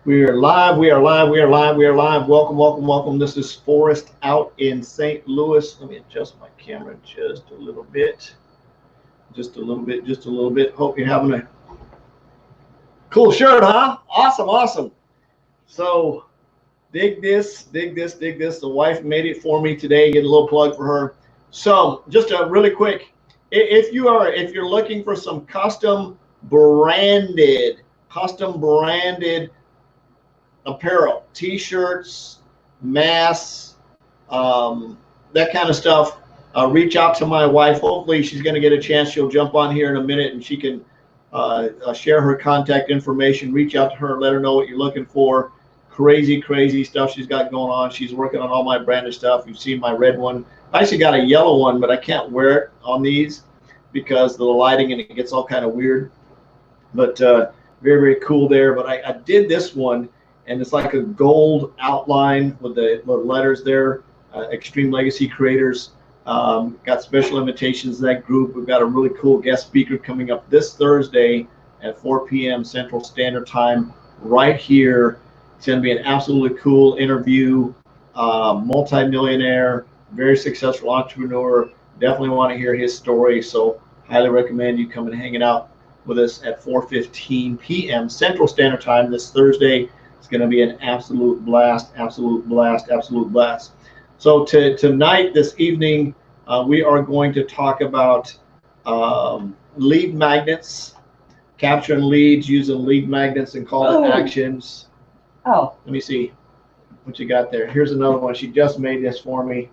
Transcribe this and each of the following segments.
We are live. We are live. We are live. We are live. Welcome, welcome, welcome. This is Forrest out in St. Louis. Let me adjust my camera just a little bit. Just a little bit. Just a little bit. Hope you're having a cool shirt, huh? Awesome, awesome. So, dig this, dig this, dig this. The wife made it for me today. Get a little plug for her. So, just a really quick. If you're looking for some custom branded apparel, t-shirts, masks, that kind of stuff, reach out to my wife. Hopefully she's going to get a chance. She'll jump on here in a minute and she can share her contact information. Reach out to her, let her know what you're looking for. Crazy stuff she's got going on. She's working on all my branded stuff. You've seen my red one. I actually got a yellow one, but I can't wear it on these because of the lighting and it gets all kind of weird. But very cool there. But I did this one, and it's like a gold outline with the letters there. Extreme Legacy Creators. Got special invitations to that group. We've got a really cool guest speaker coming up this Thursday at 4 p.m. Central Standard Time right here. It's going to be an absolutely cool interview. Multi-millionaire, very successful entrepreneur. Definitely want to hear his story. So highly recommend you coming and hanging out with us at 4:15 p.m. Central Standard Time this Thursday. It's going to be an absolute blast, absolute blast, absolute blast. So tonight, this evening, we are going to talk about lead magnets, capturing leads using lead magnets and call to actions. Oh. Let me see what you got there. Here's another one. She just made this for me.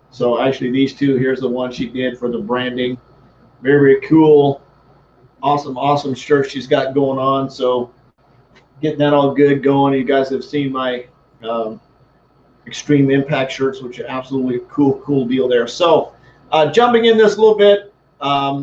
So actually these two, here's the one she did for the branding. Very cool. Awesome shirt she's got going on. So getting that all good going. You guys have seen my Extreme Impact shirts, which are absolutely cool deal there. So jumping in this a little bit,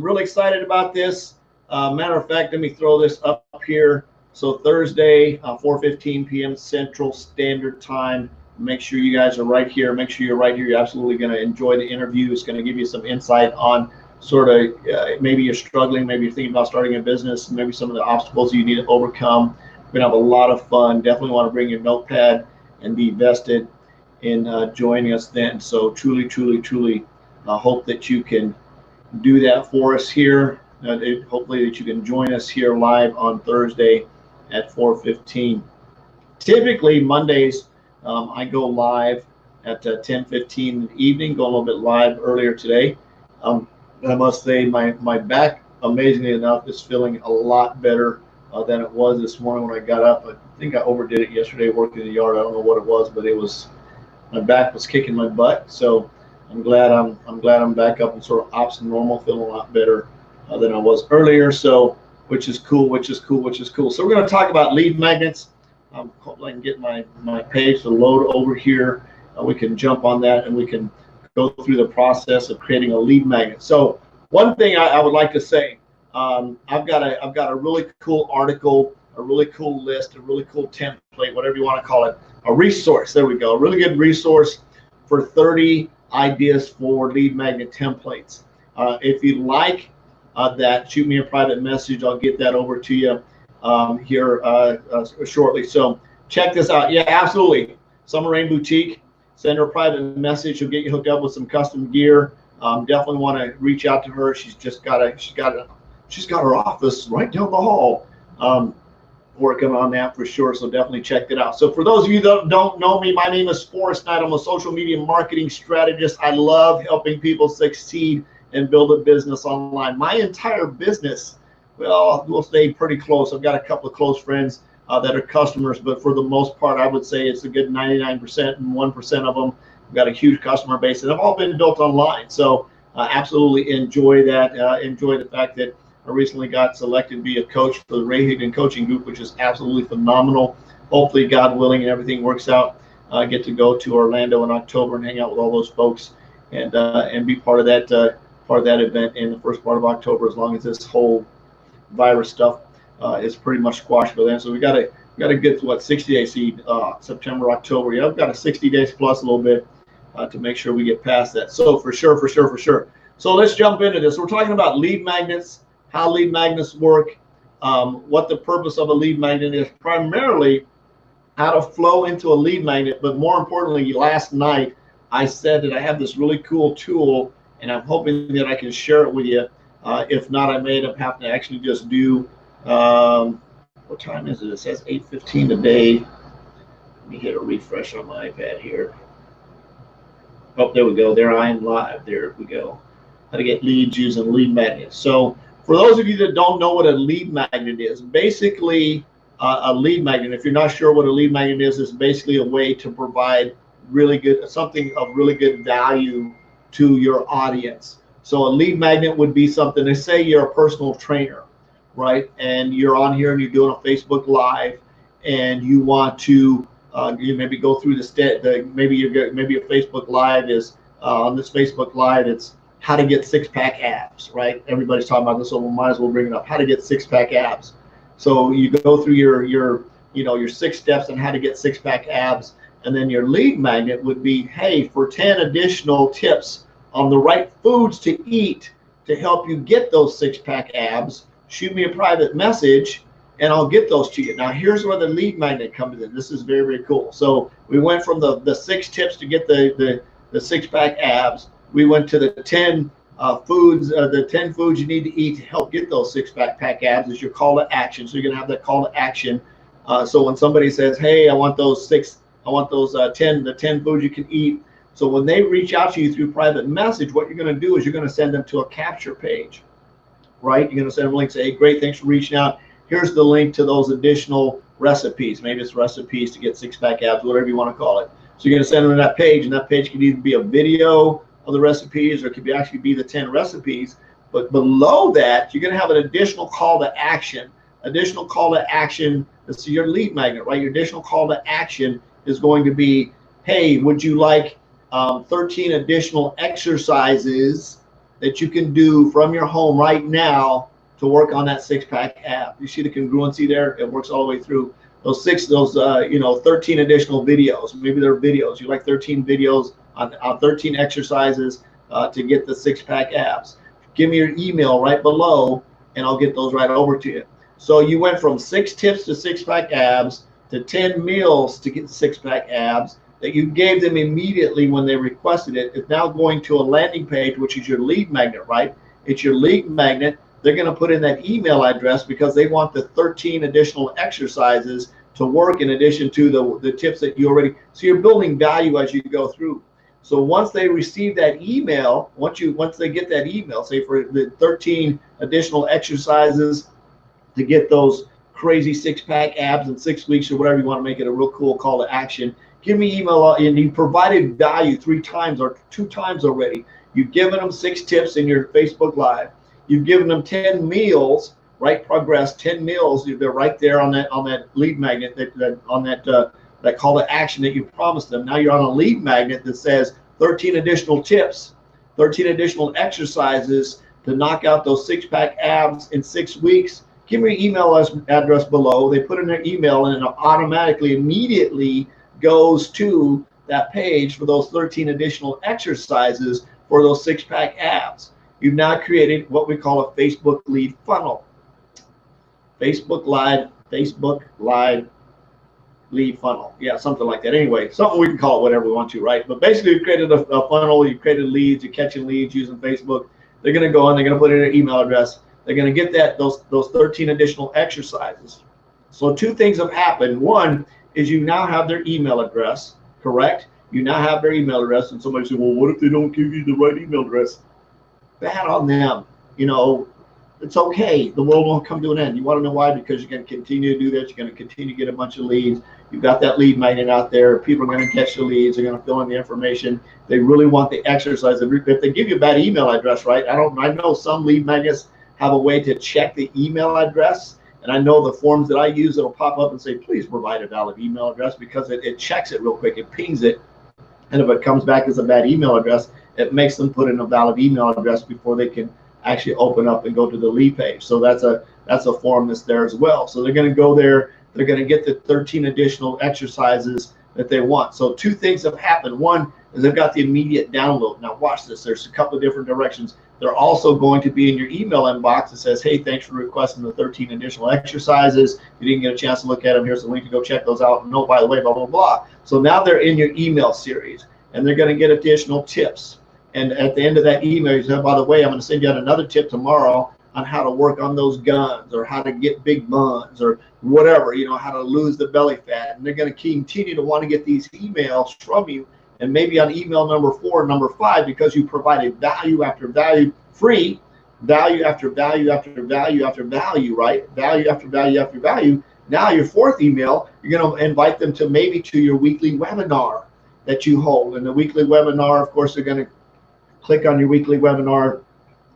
really excited about this. Matter of fact, let me throw this up here. So Thursday, 4:15 p.m. Central Standard Time. Make sure you guys are right here. Make sure you're right here. You're absolutely going to enjoy the interview. It's going to give you some insight on sort of maybe you're struggling, maybe you're thinking about starting a business, maybe some of the obstacles you need to overcome. We're going to have a lot of fun. Definitely want to bring your notepad and be vested in joining us then. So truly hope that you can do that for us here. Hopefully that you can join us here live on Thursday at 4:15. Typically Mondays I go live at 10:15 in the evening, go a little bit live earlier today. I must say my back, amazingly enough, is feeling a lot better than it was this morning when I got up. I think I overdid it yesterday working in the yard. I don't know what it was, but my back was kicking my butt. So I'm glad I'm back up and sort of ops and normal, feeling a lot better than I was earlier. So which is cool. So we're going to talk about lead magnets. Hopefully I can get my page to load over here. We can jump on that and we can go through the process of creating a lead magnet. So one thing I would like to say, I've got a really cool article, a really cool list, a really cool template, whatever you want to call it, a resource. There we go, a really good resource for 30 ideas for lead magnet templates. If you like that, shoot me a private message. I'll get that over to you here shortly. So check this out. Yeah, absolutely. Summer Rain Boutique. Send her a private message. She'll get you hooked up with some custom gear. Definitely want to reach out to her. She's got her office right down the hall. Working on that for sure. So definitely check it out. So for those of you that don't know me, my name is Forrest Knight. I'm a social media marketing strategist. I love helping people succeed and build a business online. My entire business, well, we'll stay pretty close. I've got a couple of close friends that are customers, but for the most part, I would say it's a good 99% and 1% of them. We've got a huge customer base, and they've all been built online. So absolutely enjoy that. Enjoy the fact that I recently got selected to be a coach for the Ray Higdon Coaching Group, which is absolutely phenomenal. Hopefully, God willing, and everything works out. I get to go to Orlando in October and hang out with all those folks and be part of that event in the first part of October, as long as this whole virus stuff is pretty much squashed by then. So we got to get to what, 60 days, September, October. Yeah, I've got a 60 days plus a little bit to make sure we get past that. So for sure. So let's jump into this. We're talking about lead magnets, how lead magnets work, what the purpose of a lead magnet is. Primarily, how to flow into a lead magnet. But more importantly, last night I said that I have this really cool tool, and I'm hoping that I can share it with you. If not, I may end up having to actually just do, what time is it? It says 8:15 today. Let me hit a refresh on my iPad here. Oh, there we go. There I am live. There we go. How to get leads using lead magnets. So for those of you that don't know what a lead magnet is, basically a lead magnet, if you're not sure what a lead magnet is basically a way to provide really good, something of really good value to your audience. So a lead magnet would be something, to say you're a personal trainer, right? And you're on here and you're doing a Facebook Live, and you want to you maybe go through maybe your Facebook Live is on this Facebook Live, it's how to get six-pack abs, right? Everybody's talking about this, so we might as well bring it up. How to get six-pack abs. So you go through your 6 steps on how to get six-pack abs, and then your lead magnet would be, hey, for 10 additional tips on the right foods to eat to help you get those six-pack abs, shoot me a private message and I'll get those to you. Now here's where the lead magnet comes in. This is very, very cool. So we went from the 6 tips to get the six-pack abs. We went to the 10 foods, the 10 foods you need to eat to help get those six-pack abs is your call to action. So you're gonna have that call to action. So when somebody says, hey, I want those 10 foods you can eat. So when they reach out to you through private message, what you're gonna do is you're gonna send them to a capture page, right? You're gonna send them a link, say, hey, great, thanks for reaching out. Here's the link to those additional recipes. Maybe it's recipes to get six-pack abs, whatever you want to call it. So you're going to send them to that page, and that page could either be a video of the recipes, or it could actually be the 10 recipes. But below that, you're going to have an additional call to action. Additional call to action, this is your lead magnet, right? Your additional call to action is going to be, hey, would you like 13 additional exercises that you can do from your home right now to work on that six-pack ab? You see the congruency there? It works all the way through. Those 13 additional videos. Maybe they're videos. You like 13 videos on 13 exercises to get the six-pack abs. Give me your email right below, and I'll get those right over to you. So you went from 6 tips to six-pack abs to 10 meals to get six-pack abs that you gave them immediately when they requested it. It's now going to a landing page, which is your lead magnet, right? It's your lead magnet. They're going to put in that email address because they want the 13 additional exercises to work in addition to the tips that you already. So you're building value as you go through. So once they receive that email, once they get that email, say for the 13 additional exercises to get those crazy six-pack abs in 6 weeks or whatever you want to make it a real cool call to action, give me email, and you provided value 3 times or 2 times already. You've given them 6 tips in your Facebook Live. You've given them 10 meals, right? Progress 10 meals. They're right there on that lead magnet, that call to action that you promised them. Now you're on a lead magnet that says 13 additional tips, 13 additional exercises to knock out those six-pack abs in 6 weeks. Give me your email address below. They put in their email, and it automatically, immediately goes to that page for those 13 additional exercises for those six-pack abs. You've now created what we call a Facebook lead funnel. Facebook Live lead funnel. Yeah, something like that. Anyway, something we can call it whatever we want to, right? But basically, you've created a funnel. You've created leads. You're catching leads using Facebook. They're going to go in. They're going to put in their email address. They're going to get those 13 additional exercises. So 2 things have happened. One is you now have their email address, correct? You now have their email address, and somebody said, well, what if they don't give you the right email address? Bad on them. It's okay. The world won't come to an end. You want to know why? Because you're going to continue to do this. You're going to continue to get a bunch of leads. You've got that lead magnet out there. People are going to catch the leads. They're going to fill in the information. They really want the exercise. If they give you a bad email address, right? I know some lead magnets have a way to check the email address. And I know the forms that I use, it'll pop up and say, please provide a valid email address, because it checks it real quick. It pings it. And if it comes back as a bad email address, it makes them put in a valid email address before they can actually open up and go to the lead page. So that's a form that's there as well. So they're going to go there. They're going to get the 13 additional exercises that they want. So 2 things have happened. One is they've got the immediate download. Now watch this. There's a couple of different directions. They're also going to be in your email inbox that says, hey, thanks for requesting the 13 additional exercises. If you didn't get a chance to look at them, here's the link to go check those out. And no, by the way, blah, blah, blah. So now they're in your email series, and they're going to get additional tips. And at the end of that email, you say, by the way, I'm going to send you out another tip tomorrow on how to work on those guns, or how to get big buns, or whatever, how to lose the belly fat. And they're going to continue to want to get these emails from you. And maybe on email number 4, number 5, because you provided value after value, free value after value after value after value, right? Value after value after value. Now your 4th email, you're going to invite them to maybe to your weekly webinar that you hold. And the weekly webinar, of course, they're going to click on your weekly webinar.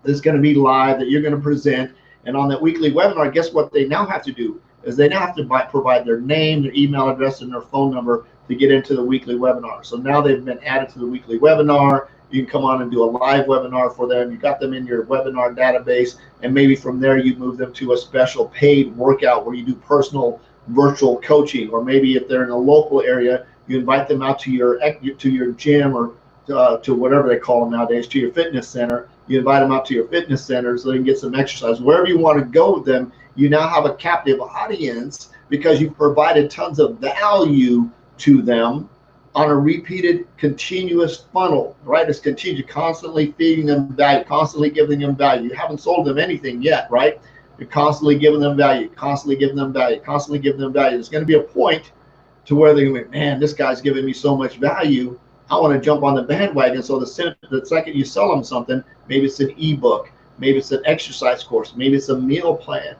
It's going to be live that you're going to present. And on that weekly webinar, guess what they now have to do? Is they now have to provide their name, their email address, and their phone number to get into the weekly webinar. So now they've been added to the weekly webinar. You can come on and do a live webinar for them. You got them in your webinar database, and maybe from there you move them to a special paid workout where you do personal virtual coaching. Or maybe if they're in a local area, you invite them out to your gym, or to whatever they call them nowadays, to your fitness center. You invite them out to your fitness center so they can get some exercise. Wherever you want to go with them, you now have a captive audience because you've provided tons of value to them on a repeated, continuous funnel, right? It's continued, constantly feeding them value, constantly giving them value. You haven't sold them anything yet, right? You're constantly giving them value, constantly giving them value, constantly giving them value. There's going to be a point to where they're going to be, man, this guy's giving me so much value, I want to jump on the bandwagon. So the second you sell them something, maybe it's an ebook, maybe it's an exercise course, maybe it's a meal plan,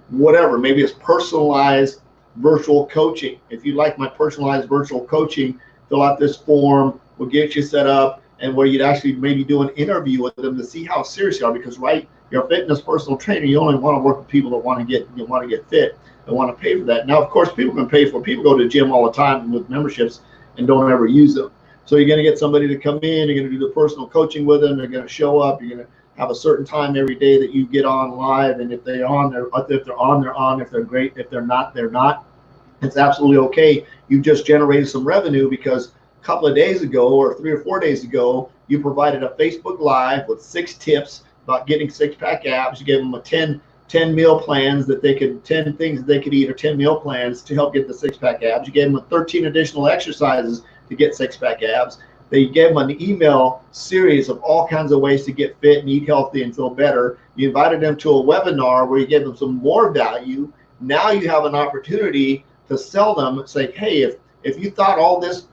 whatever. Maybe it's personalized virtual coaching. If you like my personalized virtual coaching, fill out this form. We'll get you set up, and where you'd actually maybe do an interview with them to see how serious you are. Because, right, you're a fitness personal trainer. You only want to work with people that want to get fit, that want to pay for that. Now, of course, people can pay for it. People go to the gym all the time with memberships and don't ever use them. So you're going to get somebody to come in. You're going to do the personal coaching with them. They're going to show up. You're going to have a certain time every day that you get on live. And if they're on, they're on. If they're great, if they're not, they're not. It's absolutely okay. You've just generated some revenue because a couple of days ago, or 3 or 4 days ago, you provided a Facebook Live with 6 tips about getting six-pack abs. You gave them a 10 meal plans that they could, 10 things that they could eat, or 10 meal plans to help get the six-pack abs. You gave them 13 additional exercises to get six-pack abs. They gave them an email series of all kinds of ways to get fit and eat healthy and feel better. You invited them to a webinar where you gave them some more value. Now you have an opportunity to sell them, say, hey, if you thought all this,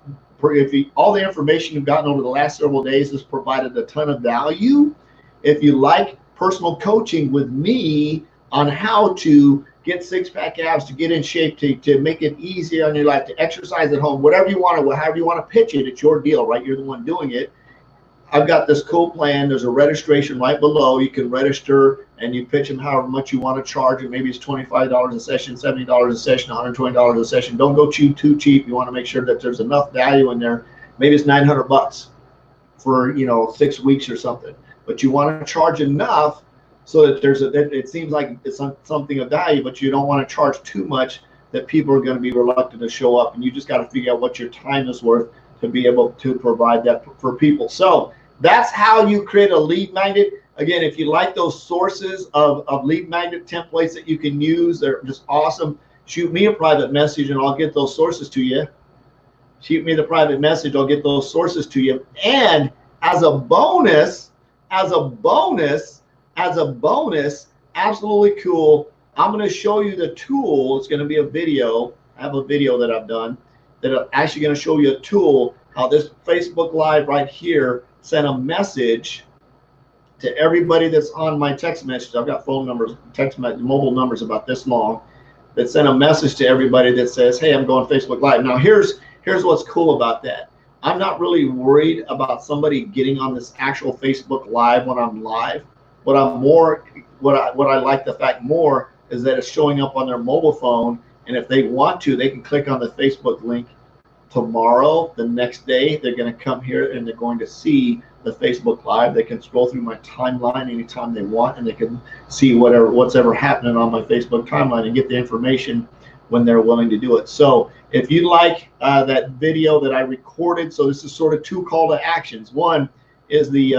all the information you've gotten over the last several days has provided a ton of value, if you like personal coaching with me on how to get six-pack abs, to get in shape, to make it easier on your life, to exercise at home, whatever you want to, however you want to pitch it, it's your deal, right? You're the one doing it. I've got this cool plan. There's a registration right below. You can register and you pitch them however much you want to charge. And maybe it's $25 a session, $70 a session, $120 a session. Don't go too cheap. You want to make sure that there's enough value in there. Maybe it's $900 for 6 weeks or something. But you want to charge enough so that it seems like it's something of value, but you don't want to charge too much that people are going to be reluctant to show up. And you just got to figure out what your time is worth to be able to provide that for people. So that's how you create a lead magnet. Again, if you like those sources of lead magnet templates that you can use, they're just awesome. Shoot me a private message and I'll get those sources to you. Shoot me the private message, I'll get those sources to you. And as a bonus, absolutely cool, I'm going to show you the tool. It's going to be a video. I have a video that I've done that I'm actually going to show you a tool, how this Facebook Live right here sent a message to everybody that's on my text message. I've got phone numbers, mobile numbers about this long, that sent a message to everybody that says, hey, I'm going Facebook Live. Now here's what's cool about that. I'm not really worried about somebody getting on this actual Facebook Live when I'm live. What I like the fact more is that it's showing up on their mobile phone, and if they want to, they can click on the Facebook link tomorrow, the next day. They're going to come here and they're going to see the Facebook Live. They can scroll through my timeline anytime they want, and they can see what's ever happening on my Facebook timeline and get the information when they're willing to do it. So if you like that video that I recorded, so this is sort of 2 call to actions. One is the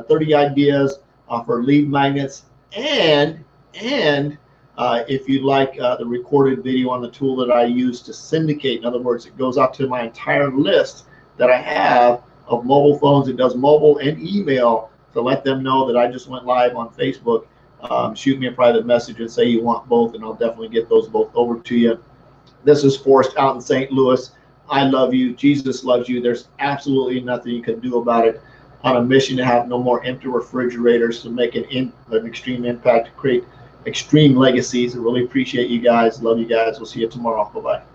30 ideas for lead magnets, and if you'd like the recorded video on the tool that I use to syndicate. In other words, it goes out to my entire list that I have of mobile phones. It does mobile and email to let them know that I just went live on Facebook. Shoot me a private message and say you want both, and I'll definitely get those both over to you. This is Forrest out in St. Louis. I love you. Jesus loves you. There's absolutely nothing you can do about it. On a mission to have no more empty refrigerators, to make an extreme impact, to create extreme legacies. I really appreciate you guys. Love you guys. We'll see you tomorrow. Bye-bye.